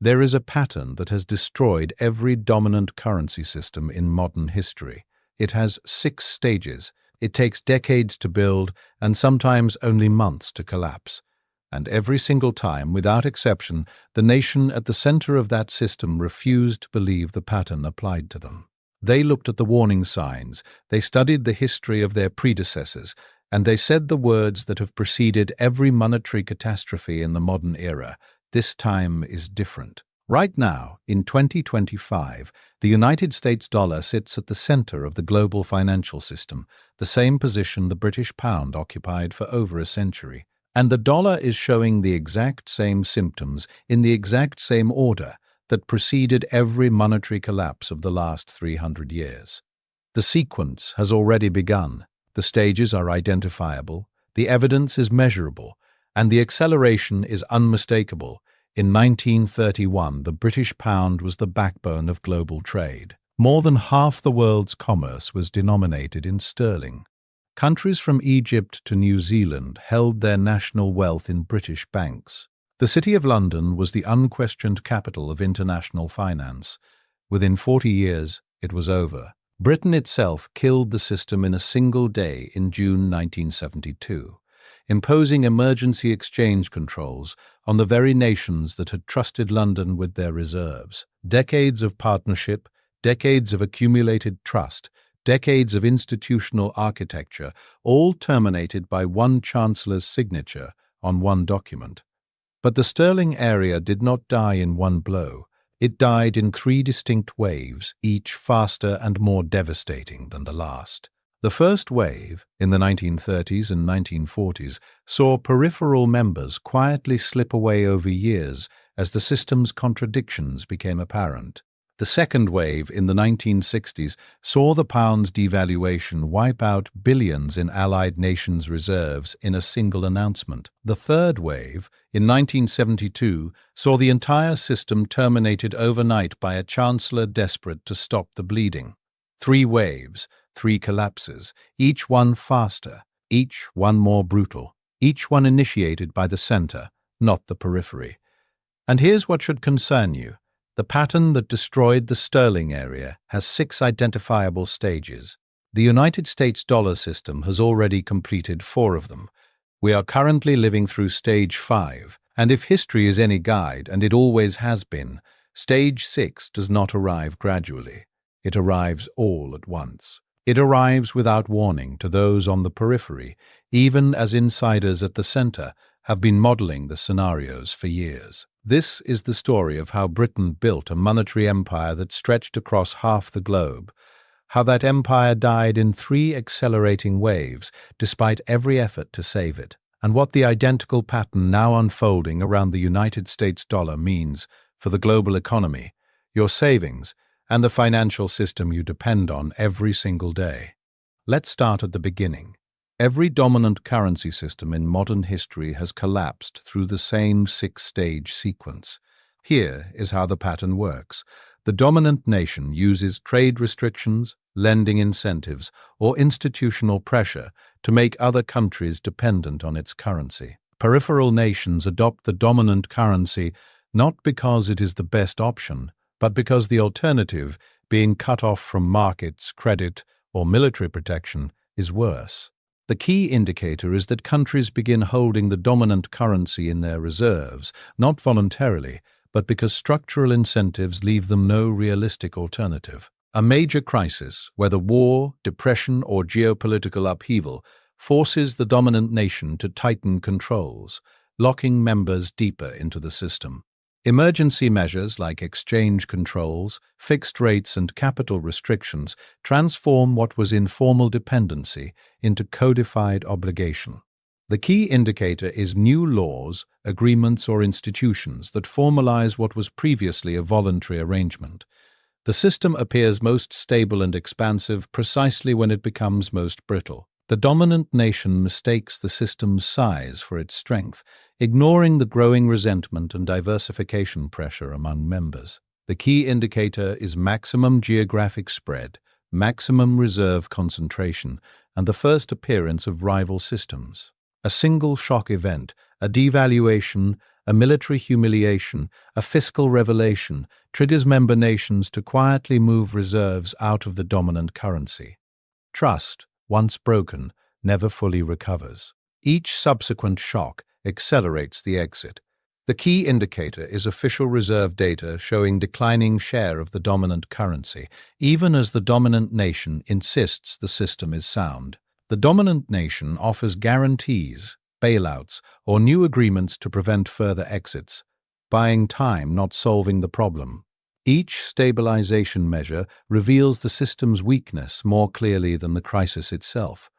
There is a pattern that has destroyed every dominant currency system in modern history. It has 6 stages. It takes decades to build and sometimes only months to collapse. And every single time, without exception, the nation at the center of that system refused to believe the pattern applied to them. They looked at the warning signs, they studied the history of their predecessors, and they said the words that have preceded every monetary catastrophe in the modern era: this time is different. Right now, in 2025, the United States dollar sits at the center of the global financial system, the same position the British pound occupied for over a century. And the dollar is showing the exact same symptoms in the exact same order that preceded every monetary collapse of the last 300 years. The sequence has already begun. The stages are identifiable, the evidence is measurable, and the acceleration is unmistakable. In 1931, the British pound was the backbone of global trade. More than half the world's commerce was denominated in sterling. Countries from Egypt to New Zealand held their national wealth in British banks. The City of London was the unquestioned capital of international finance. Within 40 years, it was over. Britain itself killed the system in a single day in June 1972, imposing emergency exchange controls on the very nations that had trusted London with their reserves. Decades of partnership, decades of accumulated trust, decades of institutional architecture, all terminated by one chancellor's signature on one document. But the sterling area did not die in one blow. It died in 3 distinct waves, each faster and more devastating than the last. The first wave, in the 1930s and 1940s, saw peripheral members quietly slip away over years as the system's contradictions became apparent. The second wave, in the 1960s, saw the pound's devaluation wipe out billions in allied nations' reserves in a single announcement. The third wave, in 1972, saw the entire system terminated overnight by a chancellor desperate to stop the bleeding. 3 waves, 3 collapses, each one faster, each one more brutal, each one initiated by the center, not the periphery. And here's what should concern you. The pattern that destroyed the sterling area has 6 identifiable stages. The United States dollar system has already completed 4 of them. We are currently living through stage 5, and if history is any guide, and it always has been, stage 6 does not arrive gradually. It arrives all at once. It arrives without warning to those on the periphery, even as insiders at the center have been modeling the scenarios for years. This is the story of how Britain built a monetary empire that stretched across half the globe, how that empire died in 3 accelerating waves despite every effort to save it, and what the identical pattern now unfolding around the United States dollar means for the global economy, your savings, and the financial system you depend on every single day. Let's start at the beginning. Every dominant currency system in modern history has collapsed through the same 6-stage sequence. Here is how the pattern works. The dominant nation uses trade restrictions, lending incentives, or institutional pressure to make other countries dependent on its currency. Peripheral nations adopt the dominant currency not because it is the best option, but because the alternative, being cut off from markets, credit, or military protection, is worse. The key indicator is that countries begin holding the dominant currency in their reserves, not voluntarily, but because structural incentives leave them no realistic alternative. A major crisis, whether war, depression, or geopolitical upheaval, forces the dominant nation to tighten controls, locking members deeper into the system. Emergency measures like exchange controls, fixed rates, and capital restrictions transform what was informal dependency into codified obligation. The key indicator is new laws, agreements, or institutions that formalize what was previously a voluntary arrangement. The system appears most stable and expansive precisely when it becomes most brittle. The dominant nation mistakes the system's size for its strength, ignoring the growing resentment and diversification pressure among members. The key indicator is maximum geographic spread, maximum reserve concentration, and the first appearance of rival systems. A single shock event, a devaluation, a military humiliation, a fiscal revelation, triggers member nations to quietly move reserves out of the dominant currency. Trust, once broken, never fully recovers. Each subsequent shock accelerates the exit. The key indicator is official reserve data showing declining share of the dominant currency, even as the dominant nation insists the system is sound. The dominant nation offers guarantees, bailouts, or new agreements to prevent further exits, buying time, not solving the problem. Each stabilization measure reveals the system's weakness more clearly than the crisis itself.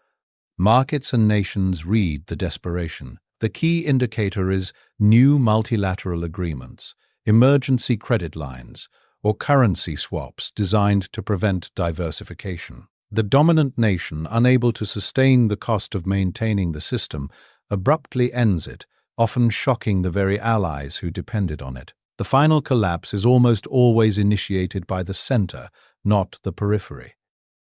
Markets and nations read the desperation. The key indicator is new multilateral agreements, emergency credit lines, or currency swaps designed to prevent diversification. The dominant nation, unable to sustain the cost of maintaining the system, abruptly ends it, often shocking the very allies who depended on it. The final collapse is almost always initiated by the center, not the periphery.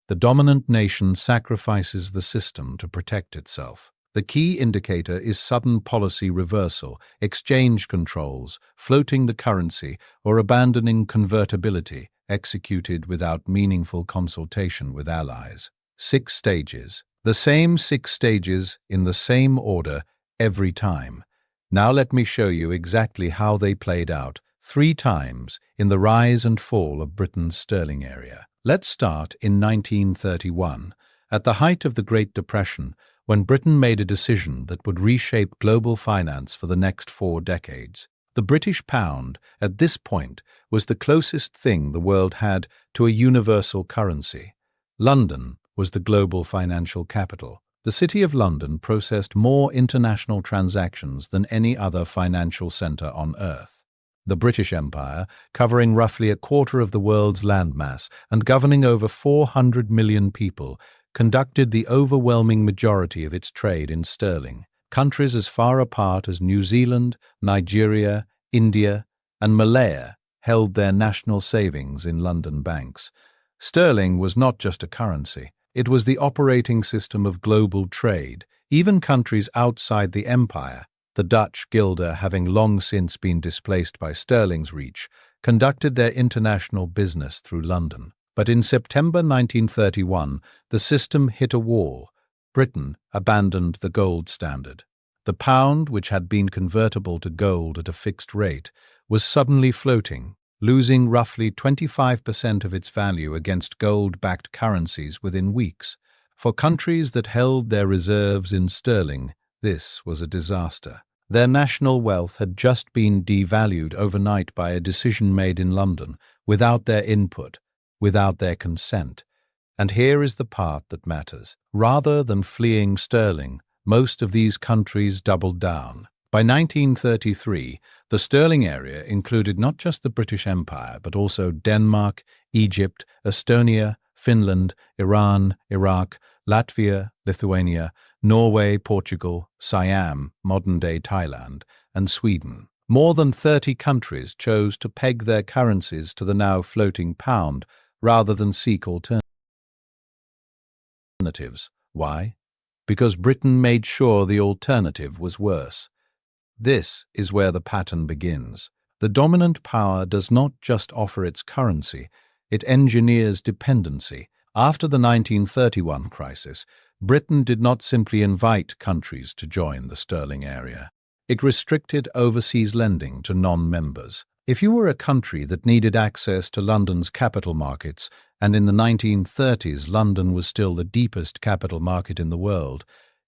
The dominant nation sacrifices the system to protect itself. The key indicator is sudden policy reversal, exchange controls, floating the currency, or abandoning convertibility, executed without meaningful consultation with allies. 6 stages. The same 6 stages in the same order every time. Now let me show you exactly how they played out 3 times in the rise and fall of Britain's sterling area. Let's start in 1931, at the height of the Great Depression, when Britain made a decision that would reshape global finance for the next 4 decades. The British pound, at this point, was the closest thing the world had to a universal currency. London was the global financial capital. The City of London processed more international transactions than any other financial centre on Earth. The British Empire, covering roughly a quarter of the world's landmass and governing over 400 million people, conducted the overwhelming majority of its trade in sterling. Countries as far apart as New Zealand, Nigeria, India, and Malaya held their national savings in London banks. Sterling was not just a currency. It was the operating system of global trade. Even countries outside the empire, the Dutch guilder having long since been displaced by sterling's reach, conducted their international business through London. But in September 1931, the system hit a wall. Britain abandoned the gold standard. The pound, which had been convertible to gold at a fixed rate, was suddenly floating, losing roughly 25% of its value against gold-backed currencies within weeks. For countries that held their reserves in sterling, this was a disaster. Their national wealth had just been devalued overnight by a decision made in London, without their input, without their consent. And here is the part that matters. Rather than fleeing sterling, most of these countries doubled down. By 1933, the sterling area included not just the British Empire, but also Denmark, Egypt, Estonia, Finland, Iran, Iraq, Latvia, Lithuania, Norway, Portugal, Siam, modern-day Thailand, and Sweden. More than 30 countries chose to peg their currencies to the now floating pound rather than seek alternatives. Why? Because Britain made sure the alternative was worse. This is where the pattern begins. The dominant power does not just offer its currency, it engineers dependency. After the 1931 crisis, Britain did not simply invite countries to join the sterling area. It restricted overseas lending to non-members. If you were a country that needed access to London's capital markets, and in the 1930s London was still the deepest capital market in the world,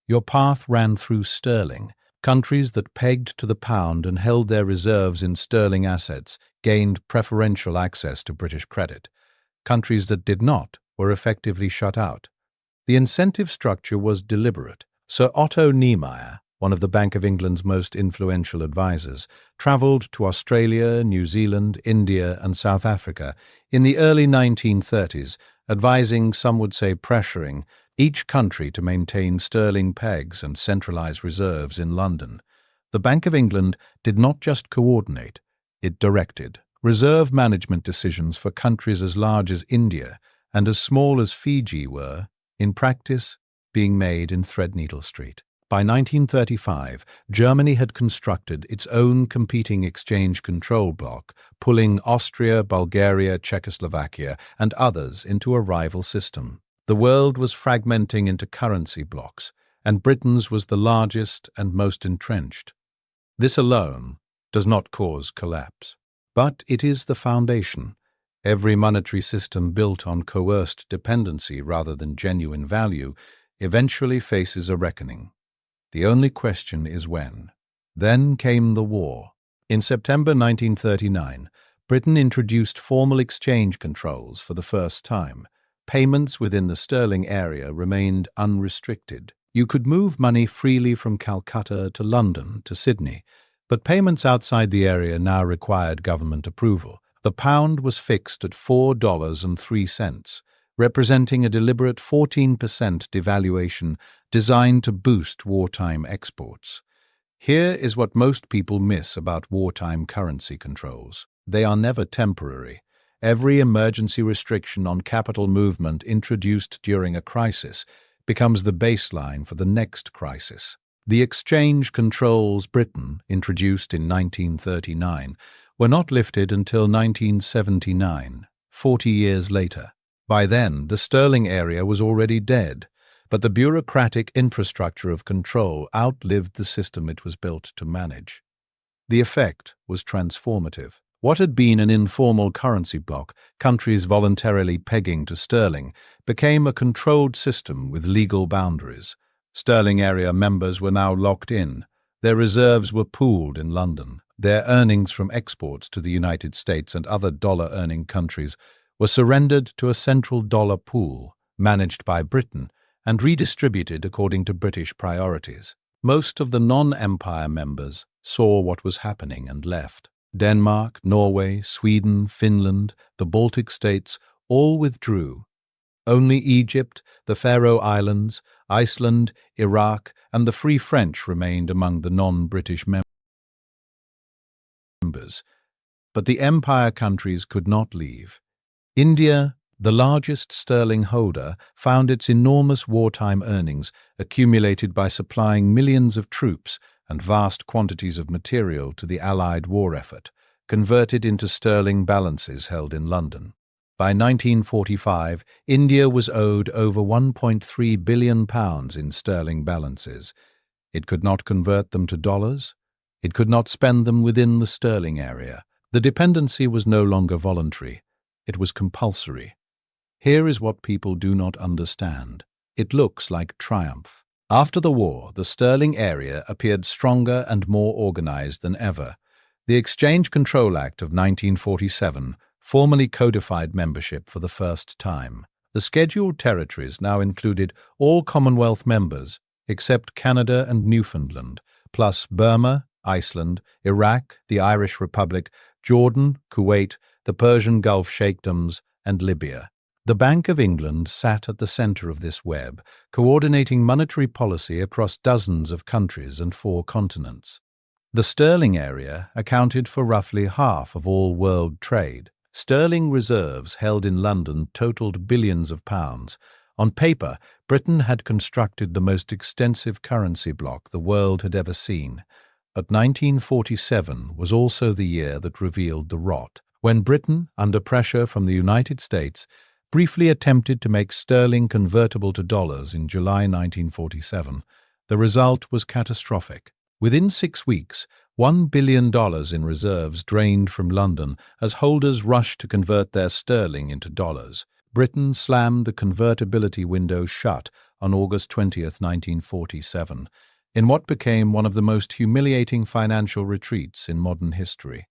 your path ran through sterling. Countries that pegged to the pound and held their reserves in sterling assets gained preferential access to British credit. Countries that did not were effectively shut out. The incentive structure was deliberate. Sir Otto Niemeyer, one of the Bank of England's most influential advisors, travelled to Australia, New Zealand, India, and South Africa in the early 1930s, advising, some would say pressuring, each country to maintain sterling pegs and centralise reserves in London. The Bank of England did not just coordinate, it directed. Reserve management decisions for countries as large as India and as small as Fiji were, in practice, being made in Threadneedle Street. By 1935, Germany had constructed its own competing exchange control bloc, pulling Austria, Bulgaria, Czechoslovakia, and others into a rival system. The world was fragmenting into currency blocs, and Britain's was the largest and most entrenched. This alone does not cause collapse, but it is the foundation. Every monetary system built on coerced dependency rather than genuine value eventually faces a reckoning. The only question is when. Then came the war. In September 1939, Britain introduced formal exchange controls for the first time. Payments within the sterling area remained unrestricted. You could move money freely from Calcutta to London to Sydney, but payments outside the area now required government approval. The pound was fixed at $4.03, representing a deliberate 14% devaluation designed to boost wartime exports. Here is what most people miss about wartime currency controls. They are never temporary. Every emergency restriction on capital movement introduced during a crisis becomes the baseline for the next crisis. The exchange controls Britain introduced in 1939 were not lifted until 1979, 40 years later. By then, the sterling area was already dead, but the bureaucratic infrastructure of control outlived the system it was built to manage. The effect was transformative. What had been an informal currency bloc, countries voluntarily pegging to sterling, became a controlled system with legal boundaries. Sterling area members were now locked in. Their reserves were pooled in London. Their earnings from exports to the United States and other dollar-earning countries were surrendered to a central dollar pool, managed by Britain, and redistributed according to British priorities. Most of the non-empire members saw what was happening and left. Denmark, Norway, Sweden, Finland, the Baltic states all withdrew. Only Egypt, the Faroe Islands, Iceland, Iraq, and the Free French remained among the non-British members. But the empire countries could not leave. India, the largest sterling holder, found its enormous wartime earnings accumulated by supplying millions of troops and vast quantities of material to the Allied war effort, converted into sterling balances held in London. By 1945, India was owed over £1.3 billion in sterling balances. It could not convert them to dollars. It could not spend them within the sterling area. The dependency was no longer voluntary. It was compulsory. Here is what people do not understand. It looks like triumph. After the war, the sterling area appeared stronger and more organized than ever. The Exchange Control Act of 1947 formally codified membership for the first time. The scheduled territories now included all Commonwealth members except Canada and Newfoundland, plus Burma, Iceland, Iraq, the Irish Republic, Jordan, Kuwait, the Persian Gulf Sheikdoms, and Libya. The Bank of England sat at the center of this web, coordinating monetary policy across dozens of countries and 4 continents. The sterling area accounted for roughly half of all world trade. Sterling reserves held in London totaled billions of pounds. On paper, Britain had constructed the most extensive currency bloc the world had ever seen. But 1947 was also the year that revealed the rot, when Britain, under pressure from the United States, briefly attempted to make sterling convertible to dollars in July 1947. The result was catastrophic. Within 6 weeks, $1 billion in reserves drained from London as holders rushed to convert their sterling into dollars. Britain slammed the convertibility window shut on August 20, 1947, in what became one of the most humiliating financial retreats in modern history.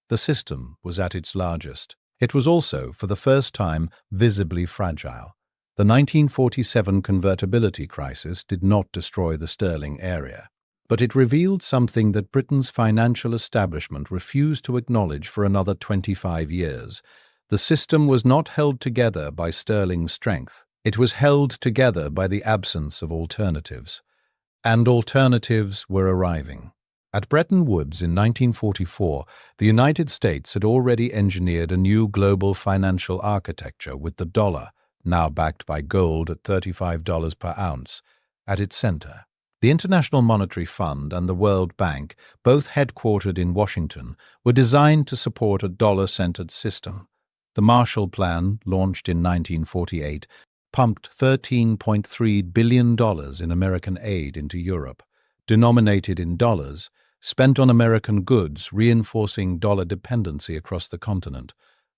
The system was at its largest. It was also, for the first time, visibly fragile. The 1947 convertibility crisis did not destroy the sterling area, but it revealed something that Britain's financial establishment refused to acknowledge for another 25 years. The system was not held together by sterling strength. It was held together by the absence of alternatives. And alternatives were arriving. At Bretton Woods in 1944, the United States had already engineered a new global financial architecture with the dollar, now backed by gold at $35 per ounce, at its center. The International Monetary Fund and the World Bank, both headquartered in Washington, were designed to support a dollar-centered system. The Marshall Plan, launched in 1948, pumped $13.3 billion in American aid into Europe, denominated in dollars, spent on American goods, reinforcing dollar dependency across the continent.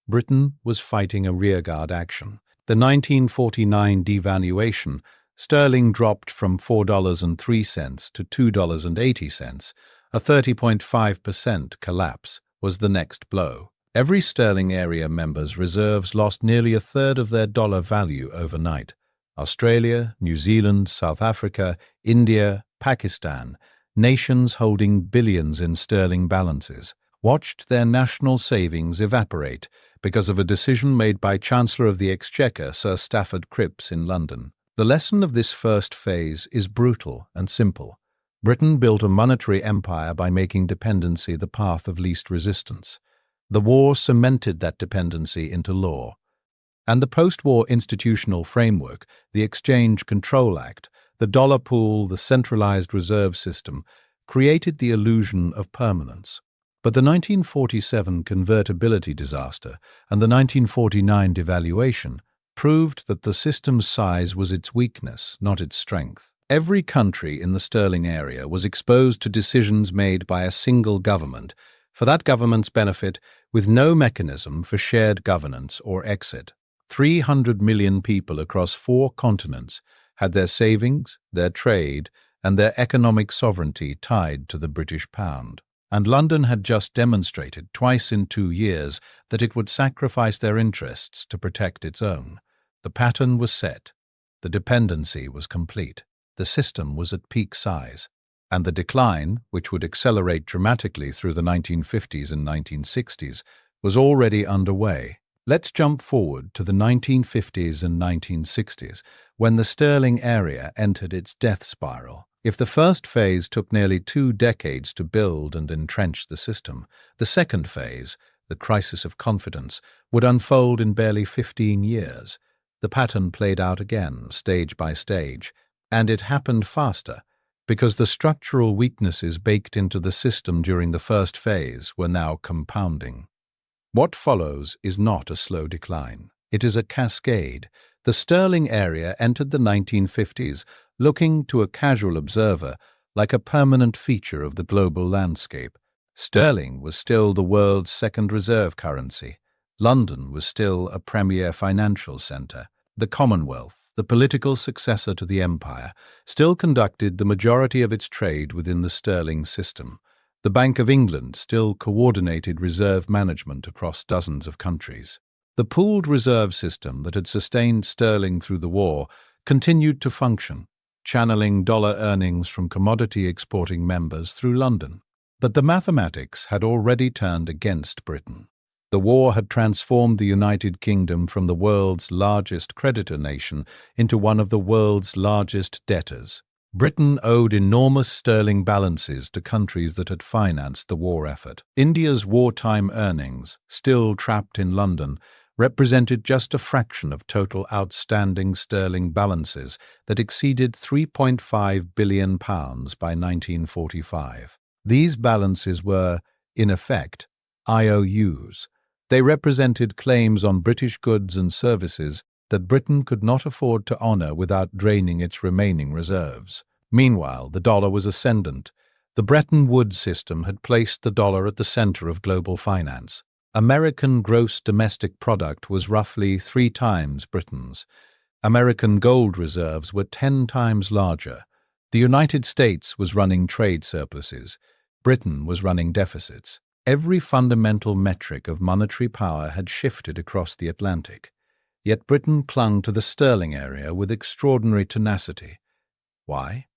Britain was fighting a rearguard action. The 1949 devaluation, sterling dropped from $4.03 to $2.80, a 30.5% collapse, was the next blow. Every sterling area member's reserves lost nearly a third of their dollar value overnight. Australia, New Zealand, South Africa, India, Pakistan, nations holding billions in sterling balances, watched their national savings evaporate because of a decision made by Chancellor of the Exchequer Sir Stafford Cripps in London. The lesson of this first phase is brutal and simple. Britain built a monetary empire by making dependency the path of least resistance. The war cemented that dependency into law. And the post-war institutional framework, the Exchange Control Act, the dollar pool, the centralized reserve system, created the illusion of permanence. But the 1947 convertibility disaster and the 1949 devaluation proved that the system's size was its weakness, not its strength. Every country in the sterling area was exposed to decisions made by a single government, for that government's benefit, with no mechanism for shared governance or exit. 300 million people across 4 continents had their savings, their trade, and their economic sovereignty tied to the British pound. And London had just demonstrated twice in 2 years that it would sacrifice their interests to protect its own. The pattern was set. The dependency was complete. The system was at peak size. And the decline, which would accelerate dramatically through the 1950s and 1960s, was already underway. Let's jump forward to the 1950s and 1960s, when the sterling area entered its death spiral. If the first phase took nearly 2 decades to build and entrench the system, the second phase, the crisis of confidence, would unfold in barely 15 years. The pattern played out again, stage by stage, and it happened faster, because the structural weaknesses baked into the system during the first phase were now compounding. What follows is not a slow decline. It is a cascade. The sterling area entered the 1950s looking to a casual observer like a permanent feature of the global landscape. Sterling was still the world's second reserve currency. London was still a premier financial centre. The Commonwealth, the political successor to the empire, still conducted the majority of its trade within the sterling system. The Bank of England still coordinated reserve management across dozens of countries. The pooled reserve system that had sustained sterling through the war continued to function, channeling dollar earnings from commodity-exporting members through London. But the mathematics had already turned against Britain. The war had transformed the United Kingdom from the world's largest creditor nation into one of the world's largest debtors. Britain owed enormous sterling balances to countries that had financed the war effort. India's wartime earnings, still trapped in London, represented just a fraction of total outstanding sterling balances that exceeded £3.5 billion by 1945. These balances were, in effect, IOUs. They represented claims on British goods and services that Britain could not afford to honour without draining its remaining reserves. Meanwhile, the dollar was ascendant. The Bretton Woods system had placed the dollar at the centre of global finance. American gross domestic product was roughly 3 times Britain's. American gold reserves were 10 times larger. The United States was running trade surpluses. Britain was running deficits. Every fundamental metric of monetary power had shifted across the Atlantic. Yet Britain clung to the sterling area with extraordinary tenacity. Why?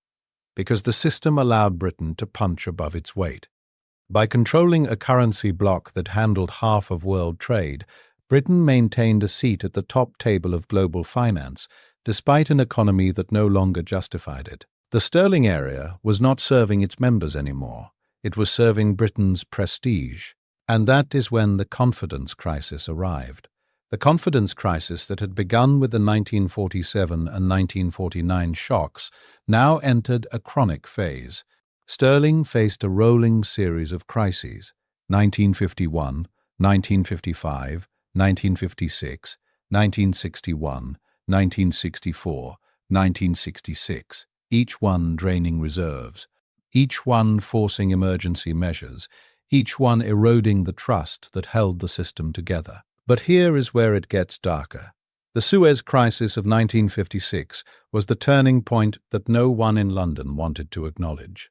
Because the system allowed Britain to punch above its weight. By controlling a currency bloc that handled half of world trade, Britain maintained a seat at the top table of global finance, despite an economy that no longer justified it. The sterling area was not serving its members anymore. It was serving Britain's prestige. And that is when the confidence crisis arrived. The confidence crisis that had begun with the 1947 and 1949 shocks now entered a chronic phase. Sterling faced a rolling series of crises: 1951, 1955, 1956, 1961, 1964, 1966, each one draining reserves, each one forcing emergency measures, each one eroding the trust that held the system together. But here is where it gets darker. The Suez Crisis of 1956 was the turning point that no one in London wanted to acknowledge.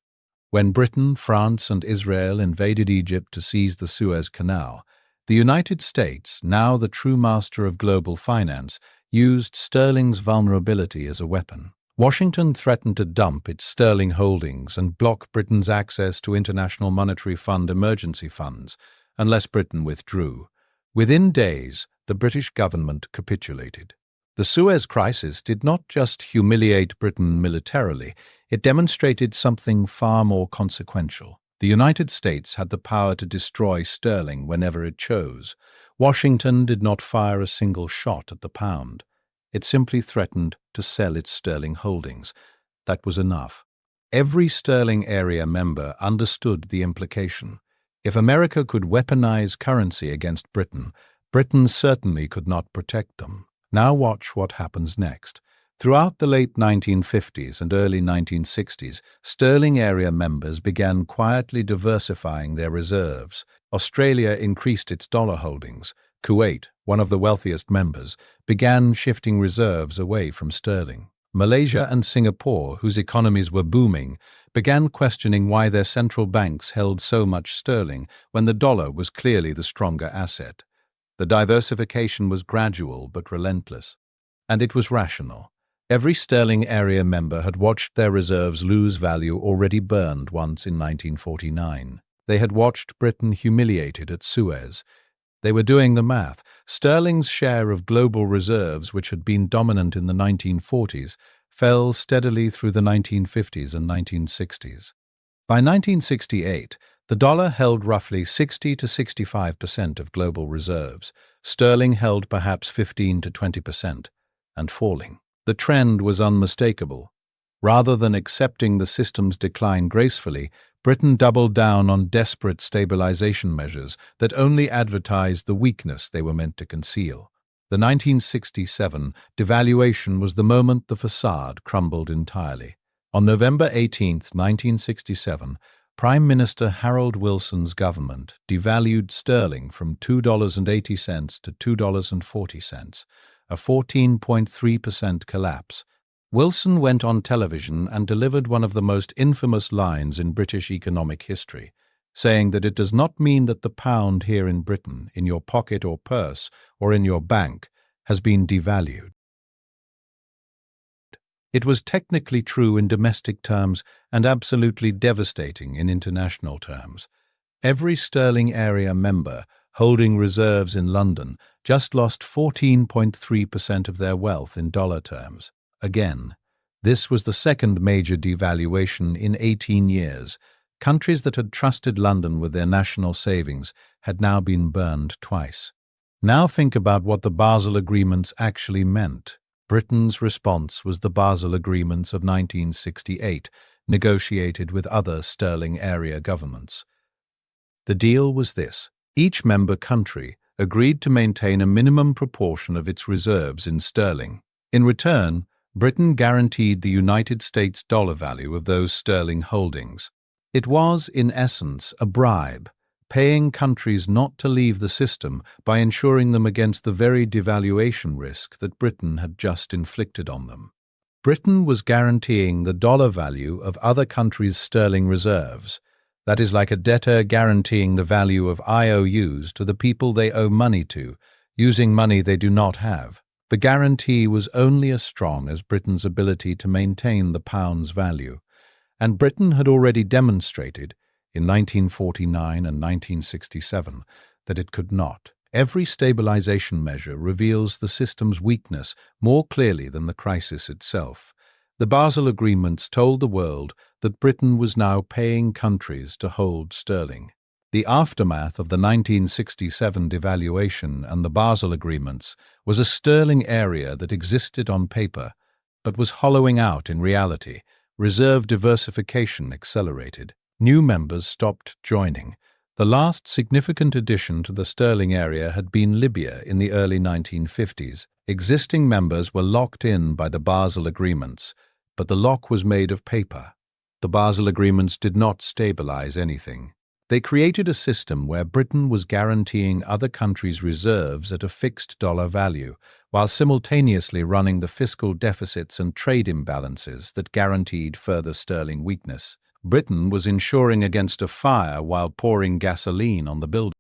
When Britain, France, and Israel invaded Egypt to seize the Suez Canal, the United States, now the true master of global finance, used sterling's vulnerability as a weapon. Washington threatened to dump its sterling holdings and block Britain's access to International Monetary Fund emergency funds unless Britain withdrew. Within days, the British government capitulated. The Suez Crisis did not just humiliate Britain militarily, it demonstrated something far more consequential. The United States had the power to destroy sterling whenever it chose. Washington did not fire a single shot at the pound. It simply threatened to sell its sterling holdings. That was enough. Every sterling area member understood the implication. If America could weaponize currency against Britain, Britain certainly could not protect them. Now watch what happens next. Throughout the late 1950s and early 1960s, sterling area members began quietly diversifying their reserves. Australia increased its dollar holdings. Kuwait, one of the wealthiest members, began shifting reserves away from sterling. Malaysia and Singapore, whose economies were booming, began questioning why their central banks held so much sterling when the dollar was clearly the stronger asset. The diversification was gradual but relentless, and it was rational. Every sterling area member had watched their reserves lose value already burned once in 1949. They had watched Britain humiliated at Suez. They were doing the math. Sterling's share of global reserves, which had been dominant in the 1940s, fell steadily through the 1950s and 1960s. By 1968, the dollar held roughly 60 to 65% of global reserves. Sterling held perhaps 15 to 20%, and falling. The trend was unmistakable. Rather than accepting the system's decline gracefully, Britain doubled down on desperate stabilization measures that only advertised the weakness they were meant to conceal. The 1967 devaluation was the moment the facade crumbled entirely. On November 18, 1967, Prime Minister Harold Wilson's government devalued sterling from $2.80 to $2.40, a 14.3% collapse. Wilson went on television and delivered one of the most infamous lines in British economic history, saying that it does not mean that the pound here in Britain, in your pocket or purse, or in your bank, has been devalued. It was technically true in domestic terms and absolutely devastating in international terms. Every sterling area member holding reserves in London just lost 14.3% of their wealth in dollar terms. Again, this was the second major devaluation in 18 years. Countries that had trusted London with their national savings had now been burned twice. Now think about what the Basel Agreements actually meant. Britain's response was the Basel Agreements of 1968, negotiated with other sterling area governments. The deal was this: each member country agreed to maintain a minimum proportion of its reserves in sterling. In return, Britain guaranteed the United States dollar value of those sterling holdings. It was, in essence, a bribe, paying countries not to leave the system by insuring them against the very devaluation risk that Britain had just inflicted on them. Britain was guaranteeing the dollar value of other countries' sterling reserves. That is like a debtor guaranteeing the value of IOUs to the people they owe money to, using money they do not have. The guarantee was only as strong as Britain's ability to maintain the pound's value, and Britain had already demonstrated, in 1949 and 1967, that it could not. Every stabilization measure reveals the system's weakness more clearly than the crisis itself. The Basel Agreements told the world that Britain was now paying countries to hold sterling. The aftermath of the 1967 devaluation and the Basel Agreements was a sterling area that existed on paper, but was hollowing out in reality. Reserve diversification accelerated. New members stopped joining. The last significant addition to the sterling area had been Libya in the early 1950s. Existing members were locked in by the Basel Agreements, but the lock was made of paper. The Basel Agreements did not stabilize anything. They created a system where Britain was guaranteeing other countries' reserves at a fixed dollar value, while simultaneously running the fiscal deficits and trade imbalances that guaranteed further sterling weakness. Britain was insuring against a fire while pouring gasoline on the building.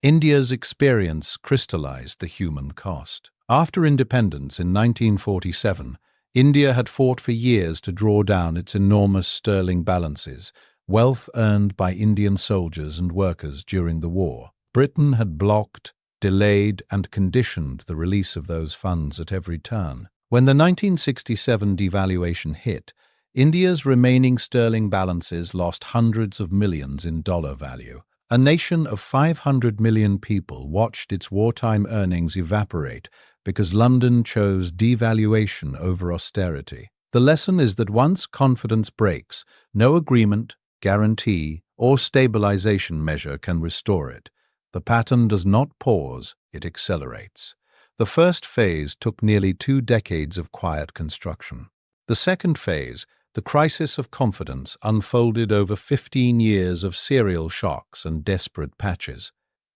India's experience crystallized the human cost. After independence in 1947, India had fought for years to draw down its enormous sterling balances, wealth earned by Indian soldiers and workers during the war. Britain had blocked, delayed, and conditioned the release of those funds at every turn. When the 1967 devaluation hit, India's remaining sterling balances lost hundreds of millions in dollar value. A nation of 500 million people watched its wartime earnings evaporate because London chose devaluation over austerity. The lesson is that once confidence breaks, no agreement, guarantee, or stabilization measure can restore it. The pattern does not pause, it accelerates. The first phase took nearly 2 decades of quiet construction. The second phase, the crisis of confidence, unfolded over 15 years of serial shocks and desperate patches.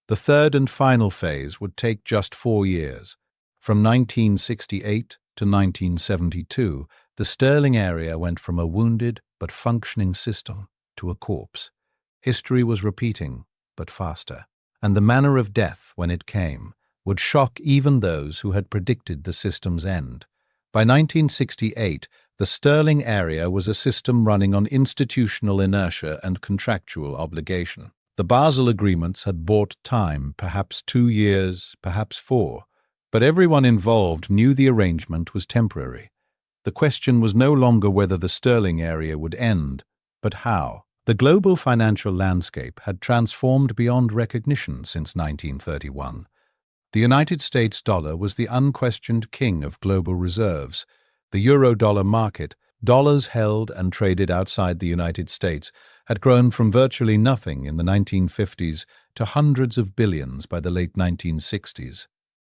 The third and final phase would take just 4 years. From 1968 to 1972, the sterling area went from a wounded but functioning system to a corpse. History was repeating, but faster. And the manner of death, when it came, would shock even those who had predicted the system's end. By 1968, the sterling area was a system running on institutional inertia and contractual obligation. The Basel Agreements had bought time, perhaps 2 years, perhaps 4, but everyone involved knew the arrangement was temporary. The question was no longer whether the sterling area would end, but how. The global financial landscape had transformed beyond recognition since 1931. The United States dollar was the unquestioned king of global reserves. The euro-dollar market, dollars held and traded outside the United States, had grown from virtually nothing in the 1950s to hundreds of billions by the late 1960s,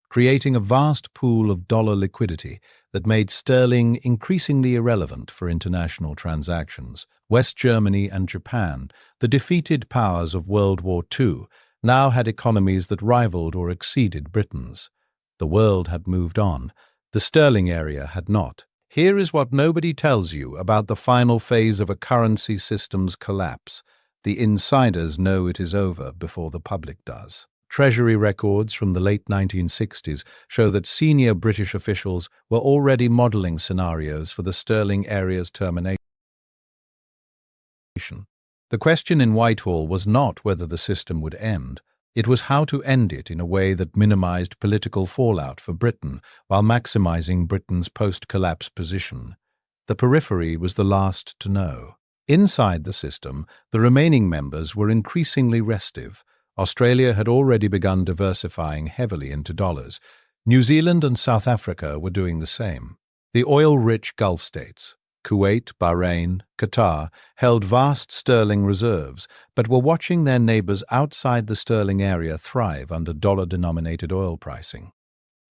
creating a vast pool of dollar liquidity that made sterling increasingly irrelevant for international transactions. West Germany and Japan, the defeated powers of World War II, now had economies that rivaled or exceeded Britain's. The world had moved on. The sterling area had not. Here is what nobody tells you about the final phase of a currency system's collapse. The insiders know it is over before the public does. Treasury records from the late 1960s show that senior British officials were already modelling scenarios for the sterling area's termination. The question in Whitehall was not whether the system would end. It was how to end it in a way that minimized political fallout for Britain while maximizing Britain's post-collapse position. The periphery was the last to know. Inside the system, the remaining members were increasingly restive. Australia had already begun diversifying heavily into dollars. New Zealand and South Africa were doing the same. The oil-rich Gulf states, Kuwait, Bahrain, Qatar, held vast sterling reserves, but were watching their neighbors outside the sterling area thrive under dollar-denominated oil pricing.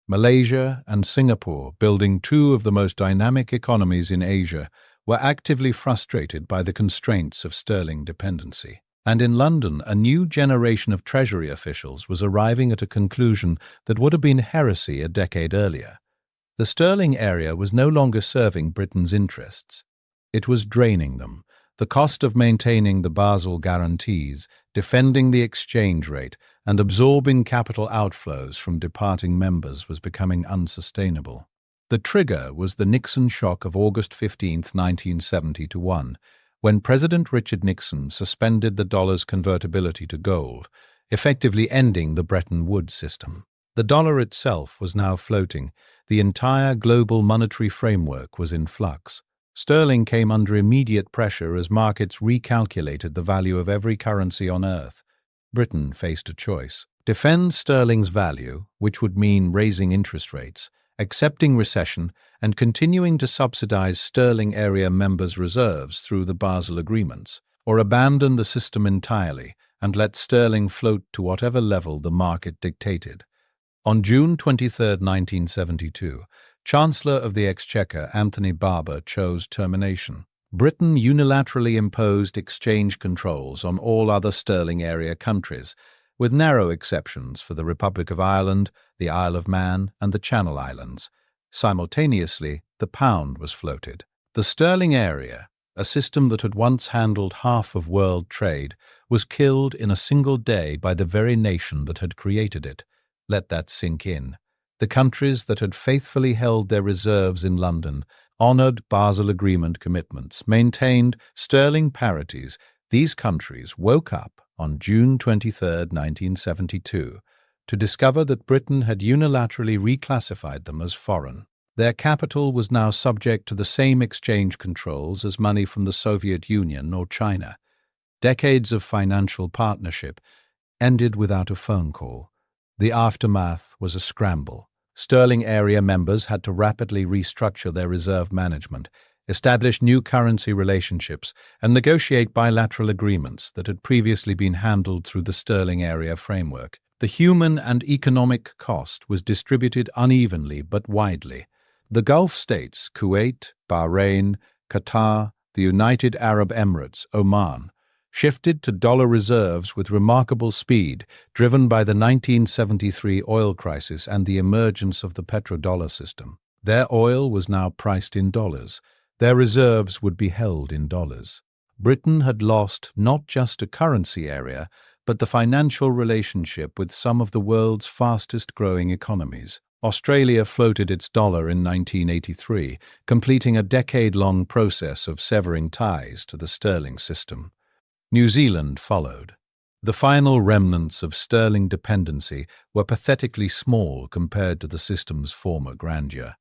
Malaysia and Singapore, building 2 of the most dynamic economies in Asia, were actively frustrated by the constraints of sterling dependency. And in London, a new generation of Treasury officials was arriving at a conclusion that would have been heresy a decade earlier. The sterling area was no longer serving Britain's interests. It was draining them. The cost of maintaining the Basel guarantees, defending the exchange rate, and absorbing capital outflows from departing members was becoming unsustainable. The trigger was the Nixon shock of August 15, 1971, when President Richard Nixon suspended the dollar's convertibility to gold, effectively ending the Bretton Woods system. The dollar itself was now floating. The entire global monetary framework was in flux. Sterling came under immediate pressure as markets recalculated the value of every currency on Earth. Britain faced a choice: defend sterling's value, which would mean raising interest rates, accepting recession, and continuing to subsidize sterling area members' reserves through the Basel agreements, or abandon the system entirely and let sterling float to whatever level the market dictated. On June 23, 1972, Chancellor of the Exchequer Anthony Barber chose termination. Britain unilaterally imposed exchange controls on all other sterling area countries, with narrow exceptions for the Republic of Ireland, the Isle of Man, and the Channel Islands. Simultaneously, the pound was floated. The sterling area, a system that had once handled half of world trade, was killed in a single day by the very nation that had created it. Let that sink in. The countries that had faithfully held their reserves in London, honoured Basel Agreement commitments, maintained sterling parities. These countries woke up on June 23, 1972, to discover that Britain had unilaterally reclassified them as foreign. Their capital was now subject to the same exchange controls as money from the Soviet Union or China. Decades of financial partnership ended without a phone call. The aftermath was a scramble. Sterling area members had to rapidly restructure their reserve management, establish new currency relationships, and negotiate bilateral agreements that had previously been handled through the sterling area framework. The human and economic cost was distributed unevenly but widely. The Gulf states, Kuwait, Bahrain, Qatar, the United Arab Emirates, Oman, shifted to dollar reserves with remarkable speed, driven by the 1973 oil crisis and the emergence of the petrodollar system. Their oil was now priced in dollars. Their reserves would be held in dollars. Britain had lost not just a currency area, but the financial relationship with some of the world's fastest-growing economies. Australia floated its dollar in 1983, completing a decade-long process of severing ties to the sterling system. New Zealand followed. The final remnants of sterling dependency were pathetically small compared to the system's former grandeur.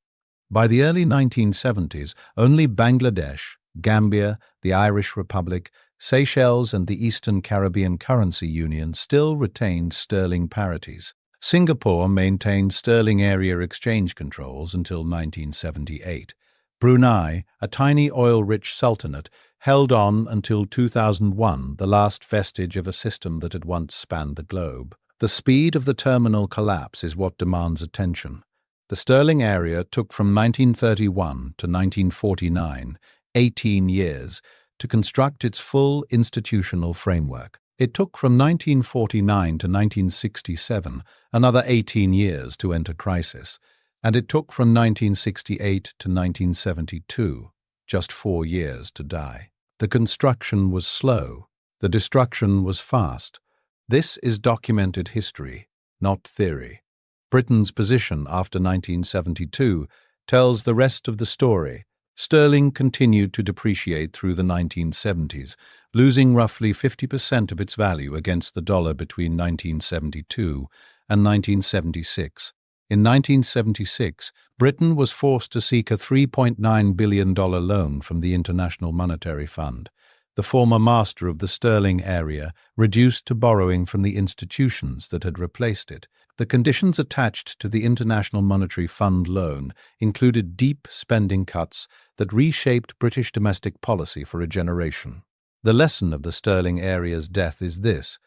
By the early 1970s, only Bangladesh, Gambia, the Irish Republic, Seychelles, and the Eastern Caribbean Currency Union still retained sterling parities. Singapore maintained sterling area exchange controls until 1978. Brunei, a tiny oil-rich sultanate, held on until 2001, the last vestige of a system that had once spanned the globe. The speed of the terminal collapse is what demands attention. The sterling area took from 1931 to 1949, 18 years, to construct its full institutional framework. It took from 1949 to 1967, another 18 years to enter crisis, and it took from 1968 to 1972, just 4 years to die. The construction was slow. The destruction was fast. This is documented history, not theory. Britain's position after 1972 tells the rest of the story. Sterling continued to depreciate through the 1970s, losing roughly 50% of its value against the dollar between 1972 and 1976. In 1976, Britain was forced to seek a $3.9 billion loan from the International Monetary Fund. The former master of the sterling area reduced to borrowing from the institutions that had replaced it. The conditions attached to the International Monetary Fund loan included deep spending cuts that reshaped British domestic policy for a generation. The lesson of the sterling area's death is this: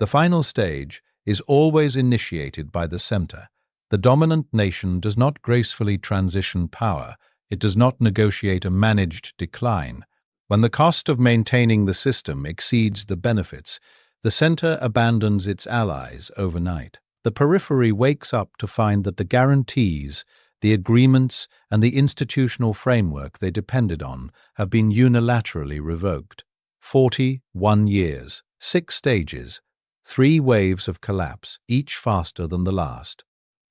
the final stage is always initiated by the centre. The dominant nation does not gracefully transition power. It does not negotiate a managed decline. When the cost of maintaining the system exceeds the benefits, the centre abandons its allies overnight. The periphery wakes up to find that the guarantees, the agreements, and the institutional framework they depended on have been unilaterally revoked. 41 years, 6 stages, 3 waves of collapse, each faster than the last.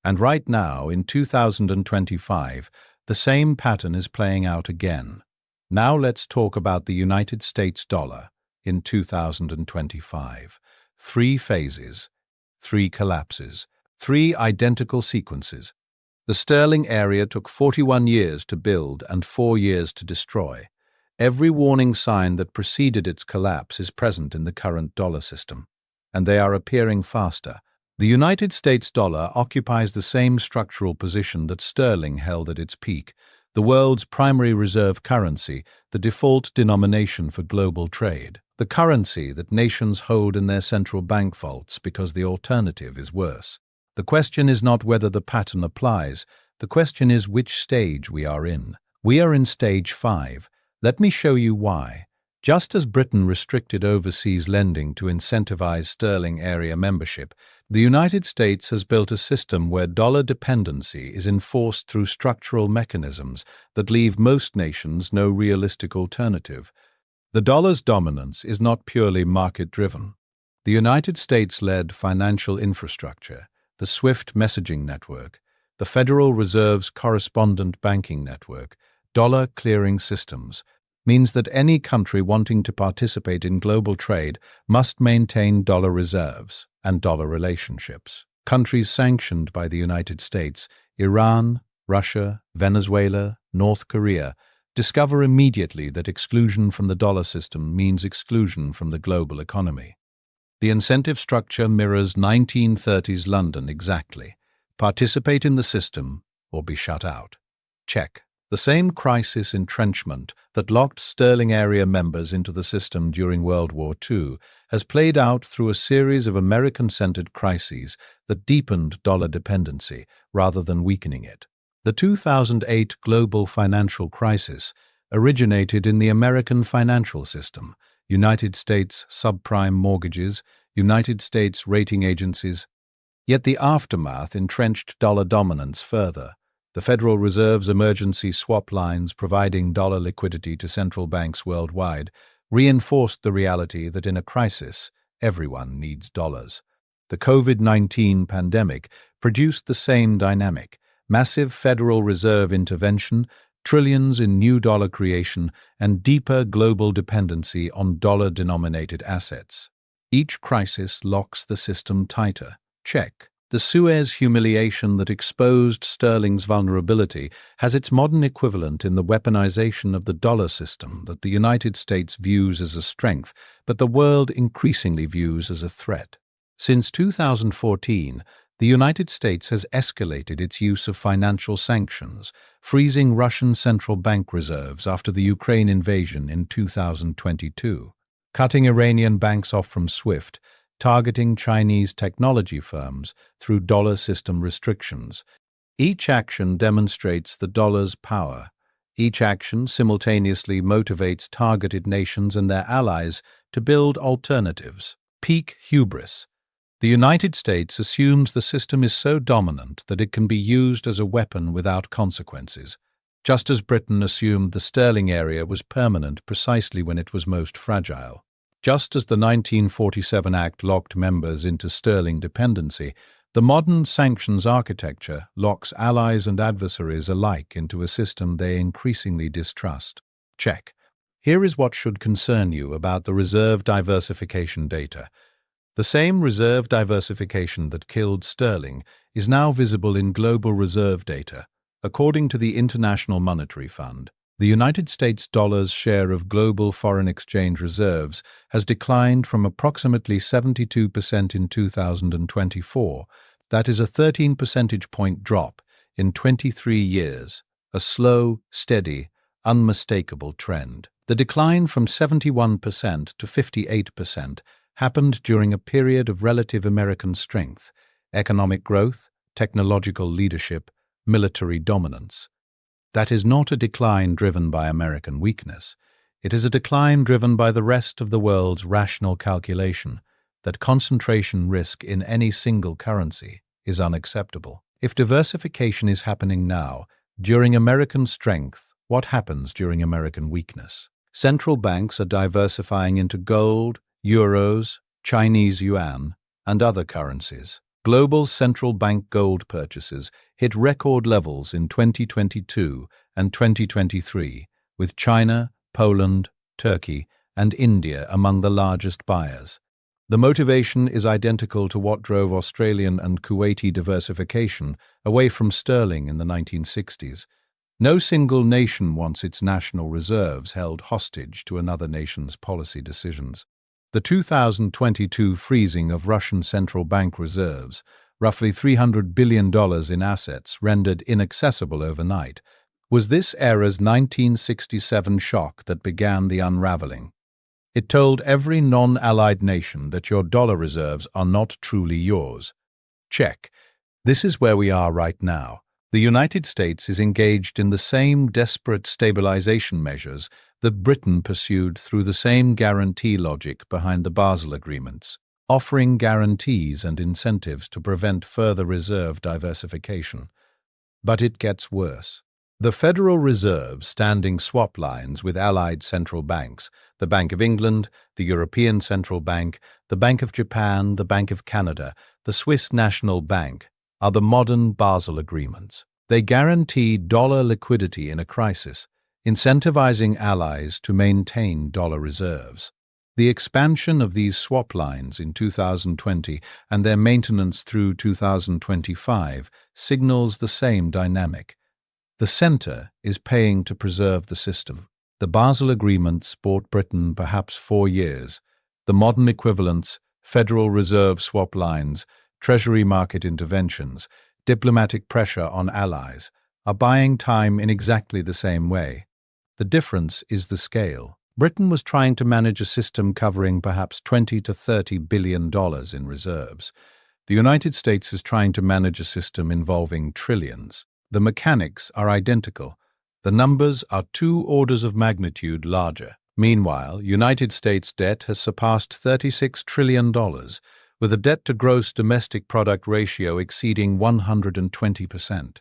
And right now, in 2025, the same pattern is playing out again. Now let's talk about the United States dollar in 2025. 3 phases, 3 collapses, 3 identical sequences. The sterling area took 41 years to build and 4 years to destroy. Every warning sign that preceded its collapse is present in the current dollar system, and they are appearing faster. The United States dollar occupies the same structural position that sterling held at its peak, the world's primary reserve currency, the default denomination for global trade, the currency that nations hold in their central bank vaults because the alternative is worse. The question is not whether the pattern applies, the question is which stage we are in. We are in stage 5. Let me show you why. Just as Britain restricted overseas lending to incentivize sterling area membership, the United States has built a system where dollar dependency is enforced through structural mechanisms that leave most nations no realistic alternative. The dollar's dominance is not purely market-driven. The United States-led financial infrastructure, the SWIFT messaging network, the Federal Reserve's correspondent banking network, dollar clearing systems, means that any country wanting to participate in global trade must maintain dollar reserves and dollar relationships. Countries sanctioned by the United States, Iran, Russia, Venezuela, North Korea, discover immediately that exclusion from the dollar system means exclusion from the global economy. The incentive structure mirrors 1930s London exactly. Participate in the system or be shut out. Check. The same crisis entrenchment that locked sterling area members into the system during World War II has played out through a series of American-centered crises that deepened dollar dependency rather than weakening it. The 2008 global financial crisis originated in the American financial system, United States subprime mortgages, United States rating agencies, yet the aftermath entrenched dollar dominance further. The Federal Reserve's emergency swap lines providing dollar liquidity to central banks worldwide reinforced the reality that in a crisis, everyone needs dollars. The COVID-19 pandemic produced the same dynamic: massive Federal Reserve intervention, trillions in new dollar creation, and deeper global dependency on dollar-denominated assets. Each crisis locks the system tighter. Check. The Suez humiliation that exposed sterling's vulnerability has its modern equivalent in the weaponization of the dollar system that the United States views as a strength, but the world increasingly views as a threat. Since 2014, the United States has escalated its use of financial sanctions, freezing Russian central bank reserves after the Ukraine invasion in 2022, cutting Iranian banks off from SWIFT, targeting Chinese technology firms through dollar system restrictions. Each action demonstrates the dollar's power. Each action simultaneously motivates targeted nations and their allies to build alternatives. Peak hubris. The United States assumes the system is so dominant that it can be used as a weapon without consequences, just as Britain assumed the sterling area was permanent precisely when it was most fragile. Just as the 1947 Act locked members into sterling dependency, the modern sanctions architecture locks allies and adversaries alike into a system they increasingly distrust. Check. Here is what should concern you about the reserve diversification data. The same reserve diversification that killed sterling is now visible in global reserve data. According to the International Monetary Fund, the United States dollar's share of global foreign exchange reserves has declined from approximately 72% in 2024. That is a 13 percentage point drop in 23 years, a slow, steady, unmistakable trend. The decline from 71% to 58% happened during a period of relative American strength, economic growth, technological leadership, military dominance. That is not a decline driven by American weakness. It is a decline driven by the rest of the world's rational calculation that concentration risk in any single currency is unacceptable. If diversification is happening now, during American strength, what happens during American weakness? Central banks are diversifying into gold, euros, Chinese yuan, and other currencies. Global central bank gold purchases hit record levels in 2022 and 2023, with China, Poland, Turkey, and India among the largest buyers. The motivation is identical to what drove Australian and Kuwaiti diversification away from sterling in the 1960s. No single nation wants its national reserves held hostage to another nation's policy decisions. The 2022 freezing of Russian central bank reserves, roughly $300 billion in assets rendered inaccessible overnight, was this era's 1967 shock that began the unraveling. It told every non-allied nation that your dollar reserves are not truly yours. Check. This is where we are right now. The United States is engaged in the same desperate stabilization measures that Britain pursued through the same guarantee logic behind the Basel agreements, offering guarantees and incentives to prevent further reserve diversification. But it gets worse. The Federal Reserve standing swap lines with allied central banks, the Bank of England, the European Central Bank, the Bank of Japan, the Bank of Canada, the Swiss National Bank, are the modern Basel agreements. They guarantee dollar liquidity in a crisis, incentivizing allies to maintain dollar reserves. The expansion of these swap lines in 2020 and their maintenance through 2025 signals the same dynamic. The center is paying to preserve the system. The Basel agreements bought Britain perhaps 4 years. The modern equivalents, Federal Reserve swap lines, treasury market interventions, diplomatic pressure on allies, are buying time in exactly the same way. The difference is the scale. Britain was trying to manage a system covering perhaps $20 to $30 billion in reserves. The United States is trying to manage a system involving trillions. The mechanics are identical. The numbers are 2 orders of magnitude larger. Meanwhile, United States debt has surpassed $36 trillion, with a debt-to-gross domestic product ratio exceeding 120%.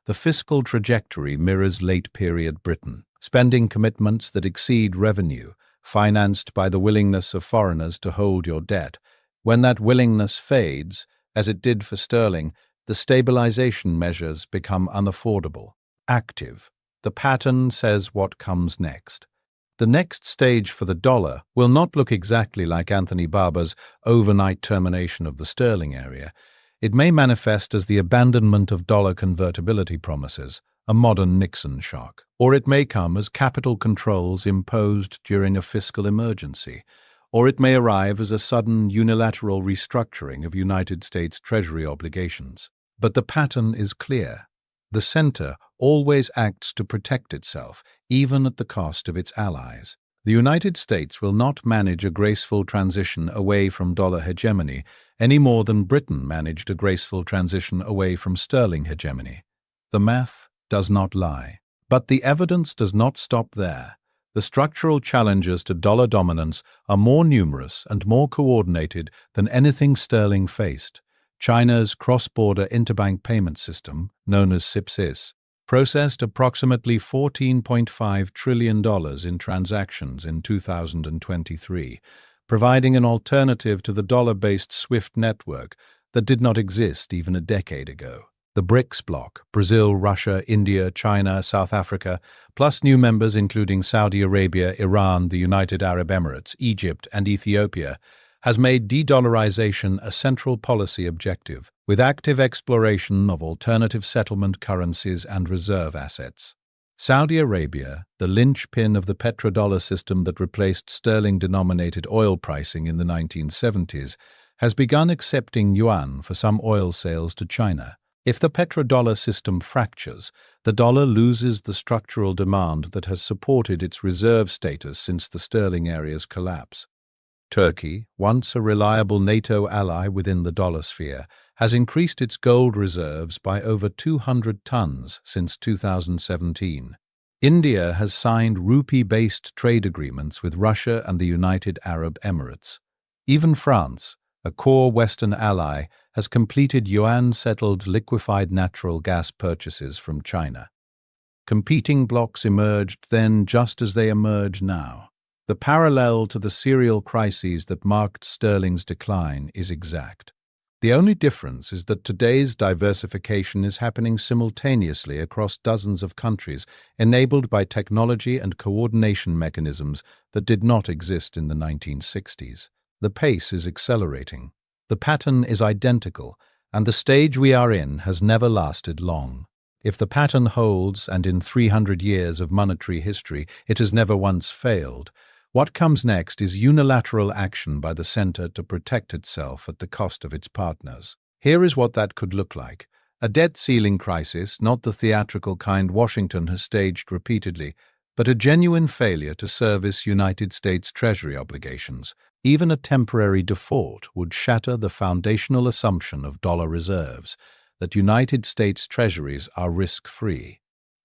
The fiscal trajectory mirrors late-period Britain, spending commitments that exceed revenue, financed by the willingness of foreigners to hold your debt. When that willingness fades, as it did for sterling, the stabilization measures become unaffordable. Active. The pattern says what comes next. The next stage for the dollar will not look exactly like Anthony Barber's overnight termination of the sterling area. It may manifest as the abandonment of dollar convertibility promises, a modern Nixon shock. Or it may come as capital controls imposed during a fiscal emergency. Or it may arrive as a sudden unilateral restructuring of United States Treasury obligations. But the pattern is clear. The center always acts to protect itself, even at the cost of its allies. The United States will not manage a graceful transition away from dollar hegemony any more than Britain managed a graceful transition away from sterling hegemony. The math does not lie. But the evidence does not stop there. The structural challenges to dollar dominance are more numerous and more coordinated than anything sterling faced. China's cross-border interbank payment system, known as CIPSIS, processed approximately $14.5 trillion in transactions in 2023, providing an alternative to the dollar-based SWIFT network that did not exist even a decade ago. The BRICS bloc, Brazil, Russia, India, China, South Africa, plus new members including Saudi Arabia, Iran, the United Arab Emirates, Egypt, and Ethiopia, has made de-dollarization a central policy objective, with active exploration of alternative settlement currencies and reserve assets. Saudi Arabia, the linchpin of the petrodollar system that replaced sterling-denominated oil pricing in the 1970s, has begun accepting yuan for some oil sales to China. If the petrodollar system fractures, the dollar loses the structural demand that has supported its reserve status since the sterling area's collapse. Turkey, once a reliable NATO ally within the dollar sphere, has increased its gold reserves by over 200 tons since 2017. India has signed rupee-based trade agreements with Russia and the United Arab Emirates. Even France, a core Western ally, has completed yuan-settled liquefied natural gas purchases from China. Competing blocs emerged then just as they emerge now. The parallel to the serial crises that marked sterling's decline is exact. The only difference is that today's diversification is happening simultaneously across dozens of countries, enabled by technology and coordination mechanisms that did not exist in the 1960s. The pace is accelerating. The pattern is identical, and the stage we are in has never lasted long. If the pattern holds, and in 300 years of monetary history it has never once failed, what comes next is unilateral action by the center to protect itself at the cost of its partners. Here is what that could look like. A debt ceiling crisis, not the theatrical kind Washington has staged repeatedly, but a genuine failure to service United States Treasury obligations. Even a temporary default would shatter the foundational assumption of dollar reserves, that United States treasuries are risk-free.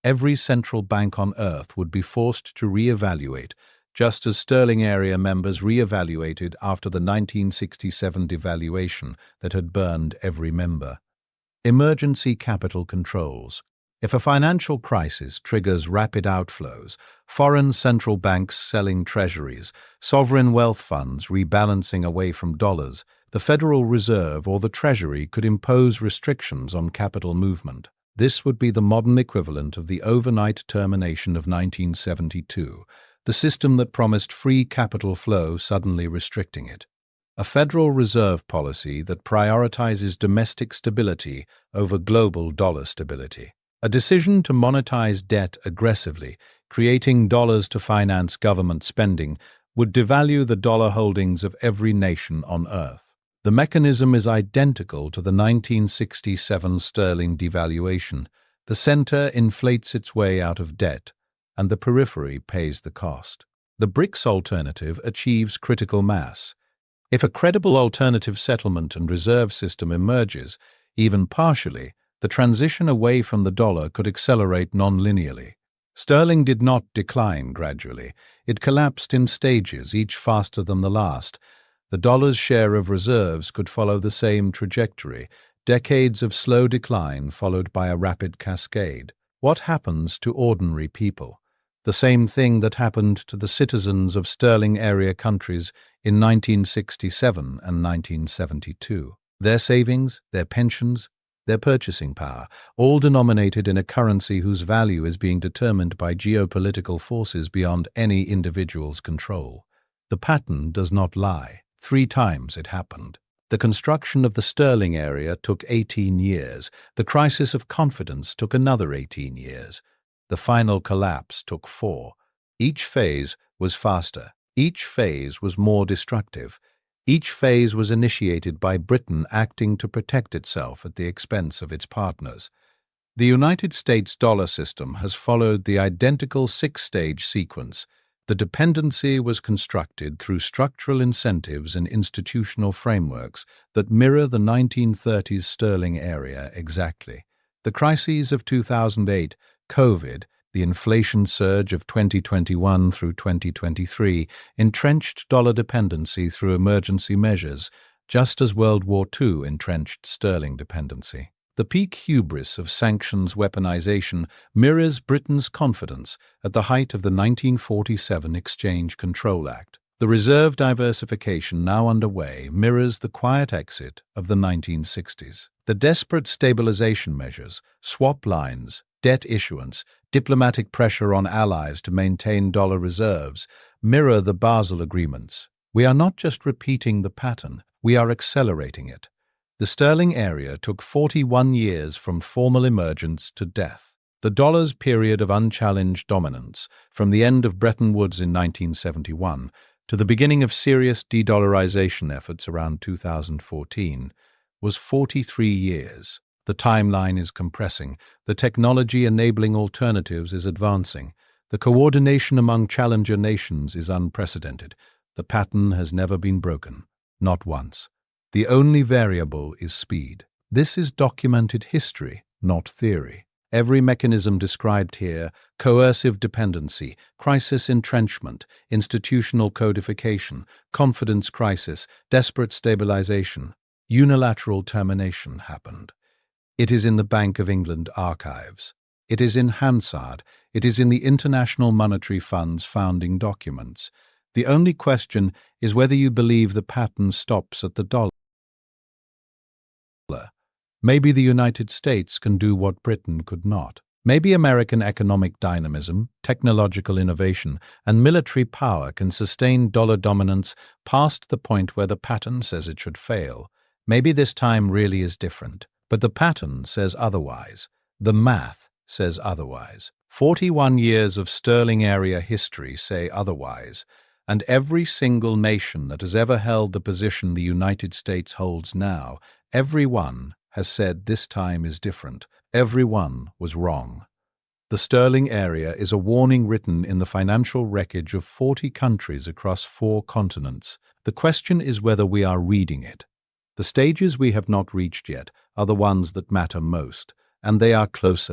Every central bank on earth would be forced to reevaluate, just as sterling area members reevaluated after the 1967 devaluation that had burned every member. Emergency capital controls. If a financial crisis triggers rapid outflows, foreign central banks selling treasuries, sovereign wealth funds rebalancing away from dollars, the Federal Reserve or the Treasury could impose restrictions on capital movement. This would be the modern equivalent of the overnight termination of 1972, the system that promised free capital flow suddenly restricting it. A Federal Reserve policy that prioritizes domestic stability over global dollar stability. A decision to monetize debt aggressively, creating dollars to finance government spending, would devalue the dollar holdings of every nation on earth. The mechanism is identical to the 1967 sterling devaluation. The center inflates its way out of debt, and the periphery pays the cost. The BRICS alternative achieves critical mass. If a credible alternative settlement and reserve system emerges, even partially, the transition away from the dollar could accelerate non-linearly. Sterling did not decline gradually. It collapsed in stages, each faster than the last. The dollar's share of reserves could follow the same trajectory, decades of slow decline followed by a rapid cascade. What happens to ordinary people? The same thing that happened to the citizens of sterling area countries in 1967 and 1972. Their savings, their pensions, their purchasing power, all denominated in a currency whose value is being determined by geopolitical forces beyond any individual's control. The pattern does not lie. 3 times it happened. The construction of the sterling area took 18 years. The crisis of confidence took another 18 years. The final collapse took 4. Each phase was faster. Each phase was more destructive. Each phase was initiated by Britain acting to protect itself at the expense of its partners. The United States dollar system has followed the identical 6-stage sequence. The dependency was constructed through structural incentives and institutional frameworks that mirror the 1930s sterling area exactly. The crises of 2008, COVID, the inflation surge of 2021 through 2023 entrenched dollar dependency through emergency measures, just as World War II entrenched sterling dependency. The peak hubris of sanctions weaponization mirrors Britain's confidence at the height of the 1947 Exchange Control Act. The reserve diversification now underway mirrors the quiet exit of the 1960s. The desperate stabilization measures, swap lines, debt issuance, diplomatic pressure on allies to maintain dollar reserves mirror the Basel agreements. We are not just repeating the pattern, we are accelerating it. The sterling area took 41 years from formal emergence to death. The dollar's period of unchallenged dominance, from the end of Bretton Woods in 1971 to the beginning of serious de-dollarization efforts around 2014, was 43 years. The timeline is compressing. The technology enabling alternatives is advancing. The coordination among challenger nations is unprecedented. The pattern has never been broken. Not once. The only variable is speed. This is documented history, not theory. Every mechanism described here, coercive dependency, crisis entrenchment, institutional codification, confidence crisis, desperate stabilization, unilateral termination happened. It is in the Bank of England archives. It is in Hansard. It is in the International Monetary Fund's founding documents. The only question is whether you believe the pattern stops at the dollar. Maybe the United States can do what Britain could not. Maybe American economic dynamism, technological innovation, and military power can sustain dollar dominance past the point where the pattern says it should fail. Maybe this time really is different. But the pattern says otherwise. The math says otherwise. 41 years of sterling area history say otherwise. And every single nation that has ever held the position the United States holds now, every one has said this time is different. Every one was wrong. The sterling area is a warning written in the financial wreckage of 40 countries across 4 continents. The question is whether we are reading it. The stages we have not reached yet are the ones that matter most, and they are closer